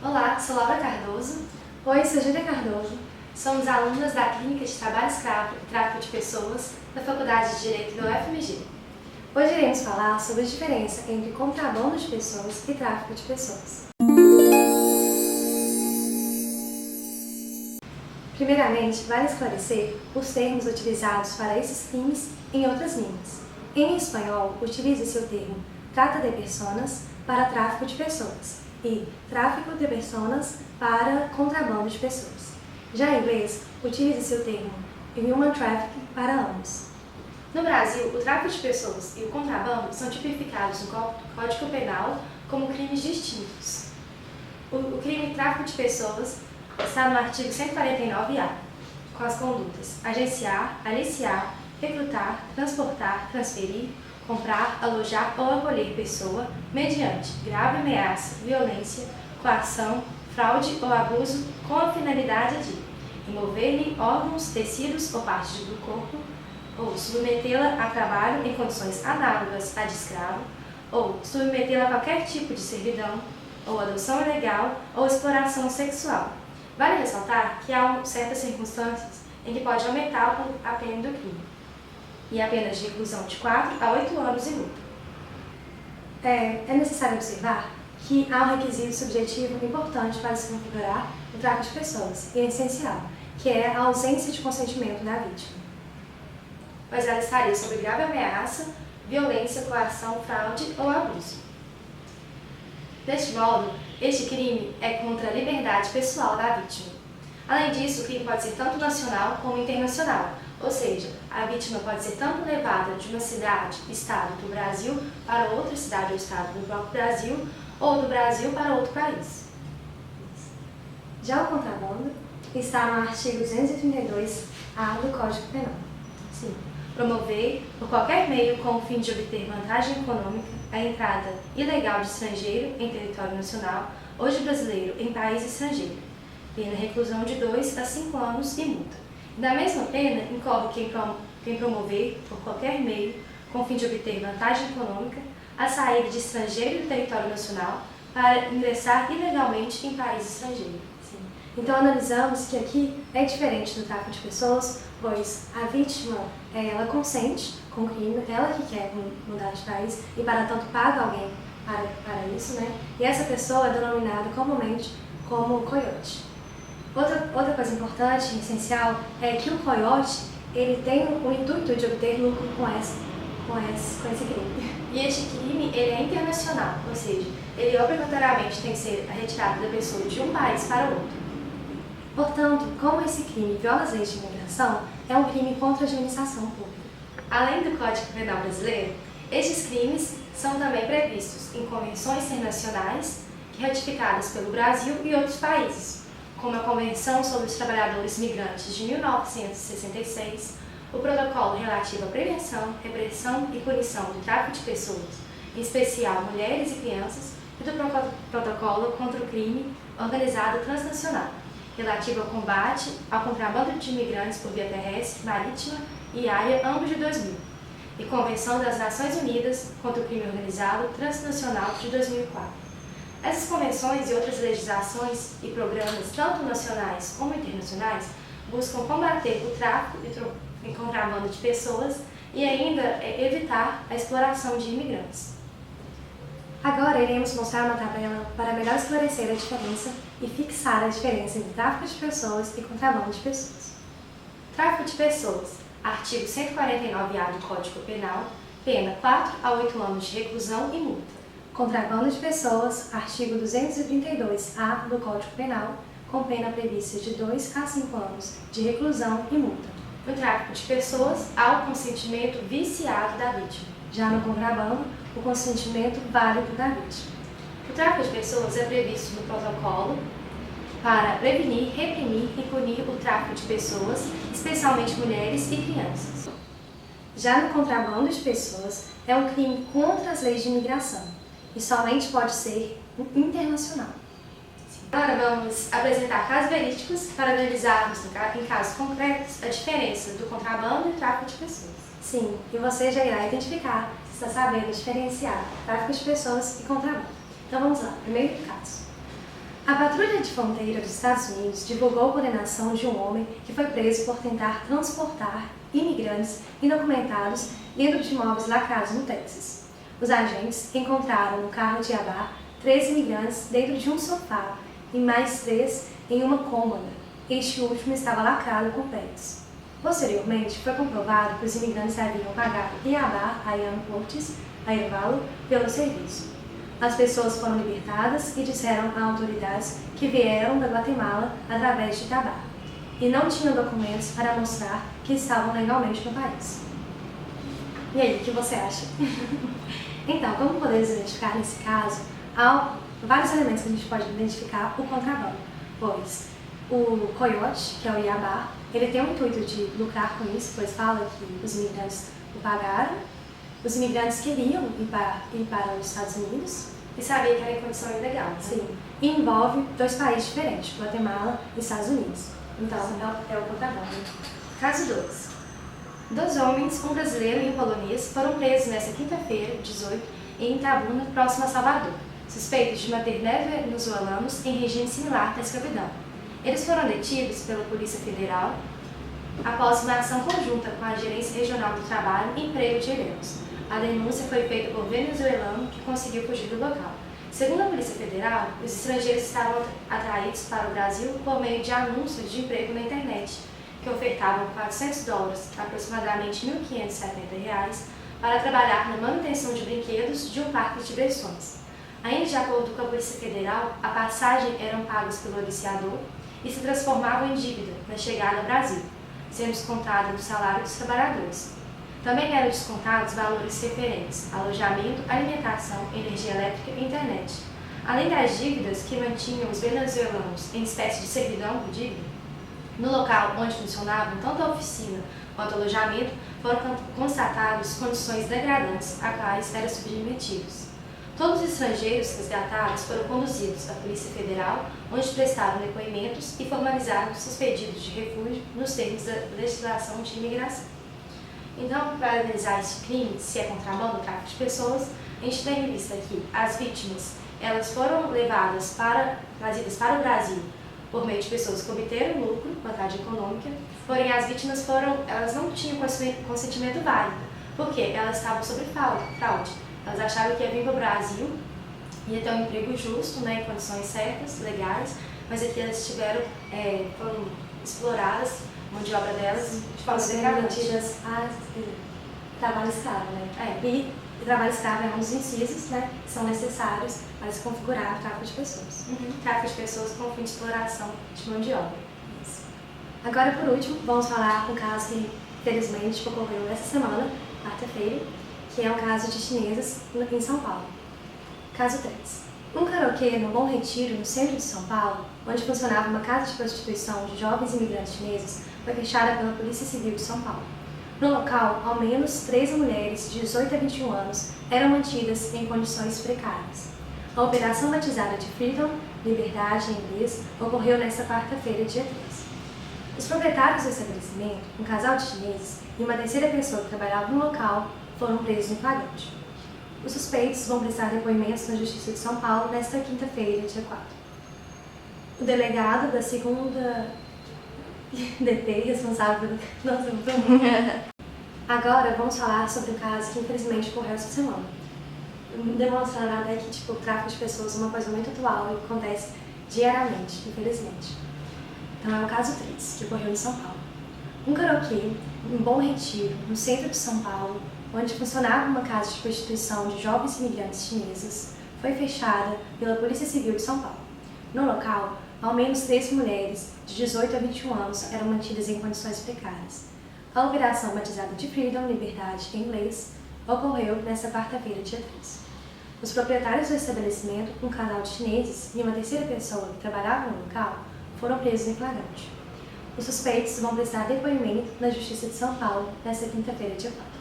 Olá, sou Laura Cardoso. Oi, sou Júlia Cardoso. Somos alunas da Clínica de Trabalho Escravo e Tráfico de Pessoas da Faculdade de Direito da UFMG. Hoje iremos falar sobre a diferença entre contrabando de pessoas e tráfico de pessoas. Primeiramente, vale esclarecer os termos utilizados para esses crimes em outras línguas. Em espanhol, utiliza-se o termo trata de personas para tráfico de pessoas e tráfico de personas para contrabando de pessoas. Já em inglês, utiliza-se o termo human trafficking para ambos. No Brasil, o tráfico de pessoas e o contrabando são tipificados no Código Penal como crimes distintos. O crime tráfico de pessoas está no artigo 149-A, com as condutas agenciar, aliciar, recrutar, transportar, transferir, comprar, alojar ou acolher pessoa mediante grave ameaça, violência, coação, fraude ou abuso com a finalidade de remover-lhe órgãos, tecidos ou partes do corpo, ou submetê-la a trabalho em condições análogas à de escravo, ou submetê-la a qualquer tipo de servidão, ou adoção ilegal ou exploração sexual. Vale ressaltar que há certas circunstâncias em que pode aumentar a pena do crime, e a pena de reclusão de 4 a 8 anos e multa. É necessário observar que há um requisito subjetivo importante para se configurar o tráfico de pessoas, e é essencial, que é a ausência de consentimento da vítima. Mas ela estaria sob grave ameaça, violência, coação, fraude ou abuso. Deste modo, este crime é contra a liberdade pessoal da vítima. Além disso, o crime pode ser tanto nacional como internacional, ou seja, a vítima pode ser tanto levada de uma cidade, estado do Brasil para outra cidade ou estado do próprio Brasil, ou do Brasil para outro país. Já o contrabando está no artigo 232-A do Código Penal. Sim. Promover, por qualquer meio, com o fim de obter vantagem econômica, a entrada ilegal de estrangeiro em território nacional ou de brasileiro em país estrangeiro. Pena reclusão de 2 a 5 anos e multa. Da mesma pena, incorre quem promover, por qualquer meio, com o fim de obter vantagem econômica, a saída de estrangeiro do território nacional para ingressar ilegalmente em país estrangeiro. Então analisamos que aqui é diferente do tráfico de pessoas, pois a vítima ela consente com o crime, ela que quer mudar de país e para tanto paga alguém para isso, né? E essa pessoa é denominada comumente como coiote. Outra coisa importante e essencial é que o coiote ele tem o intuito de obter lucro com esse crime. E este crime ele é internacional, ou seja, ele obrigatoriamente tem que ser retirado da pessoa de um país para outro. Portanto, como esse crime viola as leis de imigração, é um crime contra a administração pública. Além do Código Penal brasileiro, estes crimes são também previstos em convenções internacionais ratificadas pelo Brasil e outros países, como a Convenção sobre os Trabalhadores Migrantes de 1966, o Protocolo relativo à prevenção, repressão e punição do tráfico de pessoas, em especial mulheres e crianças, e do Protocolo contra o crime organizado transnacional, relativo ao combate ao contrabando de imigrantes por via terrestre, marítima e aérea, ambos de 2000, e Convenção das Nações Unidas contra o crime organizado transnacional de 2004. Essas convenções e outras legislações e programas, tanto nacionais como internacionais, buscam combater o tráfico e contrabando de pessoas e ainda evitar a exploração de imigrantes. Agora iremos mostrar uma tabela para melhor esclarecer a diferença e fixar a diferença entre tráfico de pessoas e contrabando de pessoas. Tráfico de pessoas, artigo 149-A do Código Penal, pena 4 a 8 anos de reclusão e multa. Contrabando de pessoas, artigo 232-A do Código Penal, com pena prevista de 2 a 5 anos de reclusão e multa. No tráfico de pessoas, há o consentimento viciado da vítima. Já no contrabando, o consentimento válido da vítima. O tráfico de pessoas é previsto no protocolo para prevenir, reprimir e punir o tráfico de pessoas, especialmente mulheres e crianças. Já no contrabando de pessoas, é um crime contra as leis de imigração e somente pode ser internacional. Agora vamos apresentar casos verídicos para analisarmos, em casos concretos, a diferença do contrabando e tráfico de pessoas. Sim, e você já irá identificar se está sabendo diferenciar tráfico de pessoas e contrabando. Então vamos lá, primeiro caso. A Patrulha de Fronteira dos Estados Unidos divulgou a condenação de um homem que foi preso por tentar transportar imigrantes indocumentados dentro de imóveis lacrados no Texas. Os agentes encontraram no carro de Yabbar 3 imigrantes dentro de um sofá e mais 3 em uma cômoda. Este último estava lacrado com pregos. Posteriormente, foi comprovado que os imigrantes haviam pagado Yabbar a Ian Curtis, a Ervalo, pelo serviço. As pessoas foram libertadas e disseram a autoridades que vieram da Guatemala através de Itabá e não tinham documentos para mostrar que estavam legalmente no país. E aí, o que você acha? Então, como podemos identificar nesse caso, há vários elementos que a gente pode identificar o contrabando, pois o coiote, que é o Yabbar, ele tem o intuito de lucrar com isso, pois fala que os imigrantes o pagaram, os imigrantes queriam ir para os Estados Unidos e sabia que era em condição ilegal. Né? Sim, e envolve 2 países diferentes, Guatemala e Estados Unidos. Então, é o contrabando. Caso 2. 2 homens, um brasileiro e um polonês, foram presos nesta quinta-feira, 18, em Itabuna, próximo a Salvador, suspeitos de manter venezuelanos em regime similar à escravidão. Eles foram detidos pela Polícia Federal após uma ação conjunta com a Gerência Regional do Trabalho e Emprego de Ilhéus. A denúncia foi feita por venezuelano que conseguiu fugir do local. Segundo a Polícia Federal, os estrangeiros estavam atraídos para o Brasil por meio de anúncios de emprego na internet, que ofertavam $400, aproximadamente R$ 1.570, para trabalhar na manutenção de brinquedos de um parque de diversões. Ainda de acordo com a Polícia Federal, a passagem eram pagas pelo aliciador e se transformavam em dívida na chegada ao Brasil, sendo descontada do salário dos trabalhadores. Também eram descontados valores referentes a alojamento, alimentação, energia elétrica e internet. Além das dívidas que mantinham os venezuelanos em espécie de servidão por dívida, no local onde funcionavam tanto a oficina quanto o alojamento, foram constatadas condições degradantes a quais eram submetidos. Todos os estrangeiros resgatados foram conduzidos à Polícia Federal, onde prestaram depoimentos e formalizaram seus pedidos de refúgio nos termos da legislação de imigração. Então, para analisar esse crime, se é contrabando ou tráfico de pessoas, a gente tem em vista que as vítimas elas foram trazidas para o Brasil por meio de pessoas que obteram lucro, vantagem econômica, porém as vítimas elas não tinham consentimento válido, porque elas estavam sob fraude. Elas achavam que ia vir para o Brasil, ia ter um emprego justo, né, em condições certas, legais, mas aqui elas foram exploradas, a mão de obra delas, de forma degradante. A trabalho escravo, né? E trabalho escravo é um dos incisos, né, que são necessários para se configurar o tráfico de pessoas. Tráfico de pessoas com fim de exploração de mão de obra. Isso. Agora, por último, vamos falar um caso que, felizmente, ocorreu essa semana, quarta-feira, que é um caso de chinesas em São Paulo. Caso 3. Um karaokê no Bom Retiro, no centro de São Paulo, onde funcionava uma casa de prostituição de jovens imigrantes chineses, foi fechada pela Polícia Civil de São Paulo. No local, ao menos 13 mulheres de 18 a 21 anos eram mantidas em condições precárias. A operação batizada de Freedom, Liberdade em inglês, ocorreu nesta quarta-feira, dia 3. Os proprietários do estabelecimento, um casal de chineses e uma terceira pessoa que trabalhava no local, foram presos em flagrante. Os suspeitos vão prestar depoimentos na Justiça de São Paulo nesta quinta-feira, dia 4. O delegado da 2ª DP, responsável pelo... Nossa, Agora vamos falar sobre o caso que infelizmente ocorreu essa semana. Demonstrando até que o tráfico de pessoas é uma coisa muito atual e que acontece diariamente, infelizmente. Então é o caso 3, que ocorreu em São Paulo. Um karaokê, em Bom Retiro, no centro de São Paulo, onde funcionava uma casa de prostituição de jovens imigrantes chineses, foi fechada pela Polícia Civil de São Paulo. No local, ao menos 3 mulheres de 18 a 21 anos eram mantidas em condições precárias. A operação batizada de Freedom, Liberdade em inglês, ocorreu nesta quarta-feira, dia 3. Os proprietários do estabelecimento, um casal de chineses e uma terceira pessoa que trabalhava no local, foram presos em flagrante. Os suspeitos vão prestar depoimento na Justiça de São Paulo nesta quinta-feira, dia 4.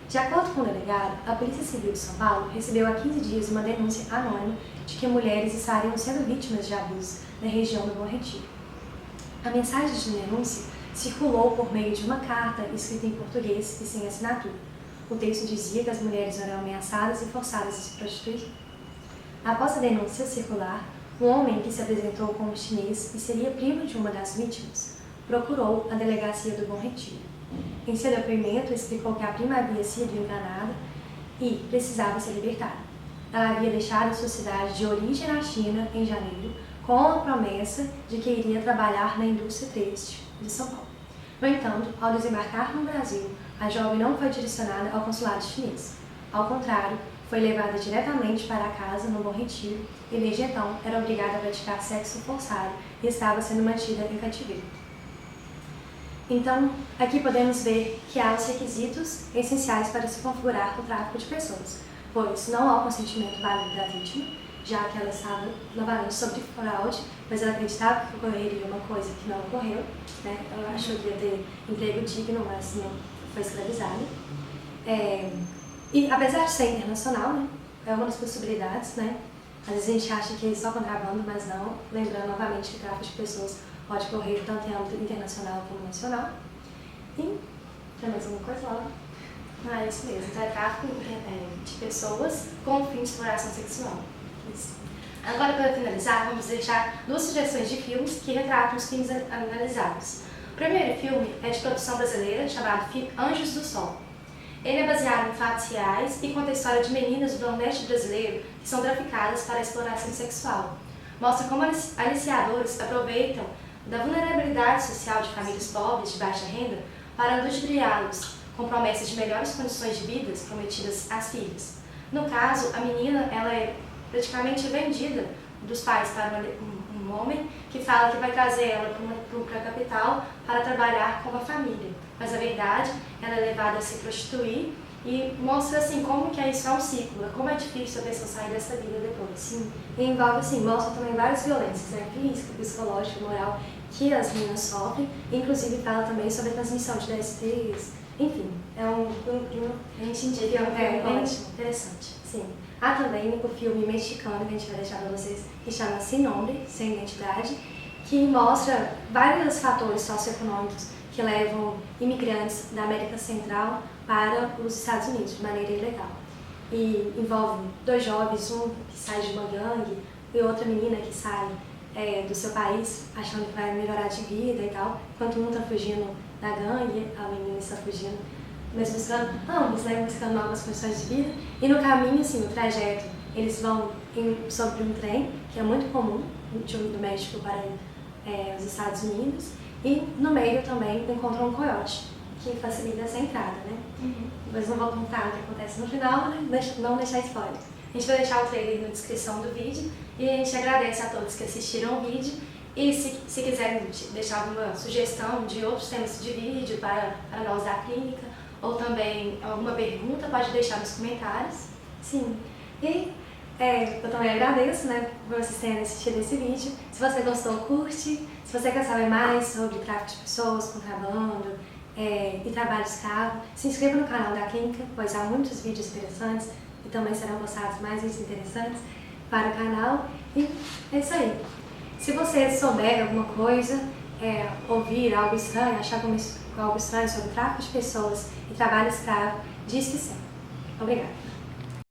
De acordo com o delegado, a Polícia Civil de São Paulo recebeu há 15 dias uma denúncia anônima de que mulheres estariam sendo vítimas de abuso na região do Bom Retiro. A mensagem de denúncia circulou por meio de uma carta escrita em português e sem assinatura. O texto dizia que as mulheres eram ameaçadas e forçadas a se prostituir. Após a denúncia circular, Um homem que se apresentou como chinês e seria primo de uma das vítimas procurou a delegacia do Bom Retiro. Em seu depoimento, explicou que a prima havia sido enganada e precisava ser libertada. Ela havia deixado sua cidade de origem na China em janeiro, com a promessa de que iria trabalhar na indústria têxtil de São Paulo. No entanto, ao desembarcar no Brasil, a jovem não foi direcionada ao consulado chinês. Ao contrário, foi levada diretamente para a casa no Bom Retiro e desde então era obrigada a praticar sexo forçado e estava sendo mantida em cativeiro. Então, aqui podemos ver que há os requisitos essenciais para se configurar o tráfico de pessoas, pois não há o consentimento válido da vítima, já que ela estava novamente sob fraude, mas ela acreditava que ocorreria uma coisa que não ocorreu, né? Ela achou que ia ter emprego digno, mas não foi escravizada. E apesar de ser internacional, né, é uma das possibilidades, né? Às vezes a gente acha que é só contrabando, mas não. Lembrando novamente que o tráfico de pessoas pode ocorrer tanto em âmbito internacional como nacional. E tem mais alguma coisa lá? É isso mesmo, então é tráfico de pessoas com o fim de exploração sexual. Isso. Agora, para finalizar, vamos deixar 2 sugestões de filmes que retratam os crimes analisados. O primeiro filme é de produção brasileira, chamado Anjos do Sol. Ele é baseado em fatos reais e conta a história de meninas do Nordeste brasileiro que são traficadas para a exploração sexual. Mostra como aliciadores aproveitam da vulnerabilidade social de famílias pobres de baixa renda para ludibriá-los com promessas de melhores condições de vida prometidas às filhas. No caso, a menina ela é praticamente vendida dos pais para um homem que fala que vai trazer ela para a capital para trabalhar com a família. Mas a verdade, ela é levada a se prostituir e mostra assim como que isso é um ciclo, como é difícil a pessoa sair dessa vida depois. Sim. E envolve assim, mostra também várias violências, né? Física, psicológica, moral, que as meninas sofrem. Inclusive fala também sobre a transmissão de DSTs. Enfim, é um a gente indica, é bem interessante. Sim. Há também o filme mexicano que a gente vai deixar para vocês, que chama Sem Nome, Sem Identidade, que mostra vários fatores socioeconômicos que levam imigrantes da América Central para os Estados Unidos de maneira ilegal. E envolve 2 jovens, um que sai de uma gangue e outra menina que sai do seu país achando que vai melhorar de vida e tal, enquanto um está fugindo da gangue, a menina está fugindo, mas buscando, ambos, né, buscando novas condições de vida. E no caminho, assim, no trajeto, eles vão sobre um trem, que é muito comum do México para os Estados Unidos, e no meio também encontram um coiote, que facilita essa entrada, né? Mas não vou contar o que acontece no final, né? Não deixar spoiler. A gente vai deixar o trailer na descrição do vídeo e a gente agradece a todos que assistiram o vídeo. E se quiserem deixar alguma sugestão de outros temas de vídeo para nós da clínica, ou também alguma pergunta, pode deixar nos comentários. Sim. E eu também agradeço, né, por vocês terem assistido esse vídeo. Se você gostou, curte. Se você quer saber mais sobre tráfico de pessoas, contrabando e trabalho escravo, se inscreva no canal da clínica, pois há muitos vídeos interessantes e também serão postados mais vídeos interessantes para o canal. E é isso aí. Se você souber alguma coisa, ouvir algo estranho, achar algo estranho sobre tráfico de pessoas e trabalho escravo, diz que sim. Obrigada.